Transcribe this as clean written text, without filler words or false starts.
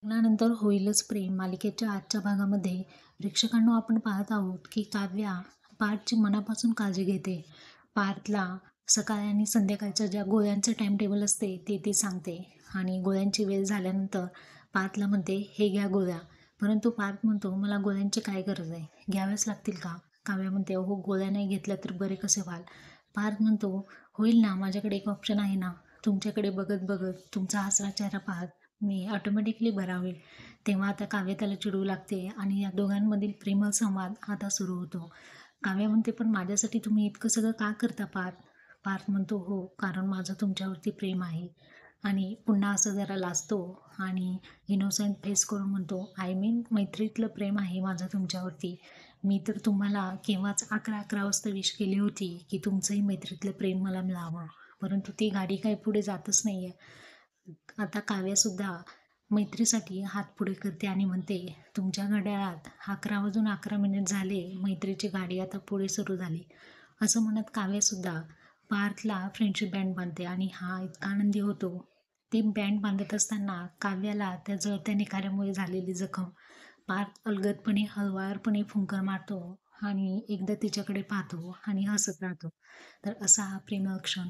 लग्नानंतर होईलच प्रेम मालिकेच्या आजच्या भागामध्ये प्रेक्षकांना आपण पाहत आहोत की काव्या पार्थची मनापासून काळजी घेते. पार्थला सकाळ आणि संध्याकाळच्या ज्या गोळ्यांचं टाइम टेबल असते ते ती सांगते आणि गोळ्यांची वेळ झाल्यानंतर पार्थला म्हणते हे घ्या गोळ्या. परंतु पार्थ म्हणतो मला गोळ्यांची काय गरज आहे, घ्याव्याच लागतील का? काव्या म्हणते हो गोळ्या नाही घेतल्या तर बरे कसे व्हाल. पार्थ म्हणतो होईल ना, माझ्याकडे एक ऑप्शन आहे ना. तुमच्याकडे बघत बघत तुमचा हसरा चेहरा पाहत मी ऑटोमॅटिकली बरा होईल. तेव्हा आता काव्य त्याला चिडवू लागते आणि या दोघांमधील प्रेमळ संवाद आता सुरू होतो. काव्य म्हणते पण माझ्यासाठी तुम्ही इतकं सगळं का करता पार्थ? पार्थ म्हणतो हो कारण माझं तुमच्यावरती प्रेम आहे. आणि पुन्हा असं जरा लाजतो आणि इनोसंट फेस करून म्हणतो आय मीन मैत्रीतलं प्रेम आहे माझं तुमच्यावरती. मी तर तुम्हाला केव्हाच 11-11 वाजता विश केली होती की तुमचंही मैत्रीतलं प्रेम मला मिळावं. परंतु ती गाडी काही पुढे जातच नाही आहे. आता काव्यसुद्धा मैत्रीसाठी हात पुढे करते आणि म्हणते तुमच्या घड्याळात 11 वाजून 11 मिनिट झाले, मैत्रीची गाडी आता पुढे सुरू झाली. असं म्हणत काव्यसुद्धा पार्थला फ्रेंडशिप बँड बांधते आणि हा इतका आनंदी होतो. ती बँड बांधत असताना काव्याला त्या जळत्या निखाऱ्यामुळे झालेली जखम पार्थ अलगदपणे हळुवारपणे फुंकर मारतो आणि एकदा तिच्याकडे पाहतो आणि हसत राहतो. तर असा हा प्रेमळ क्षण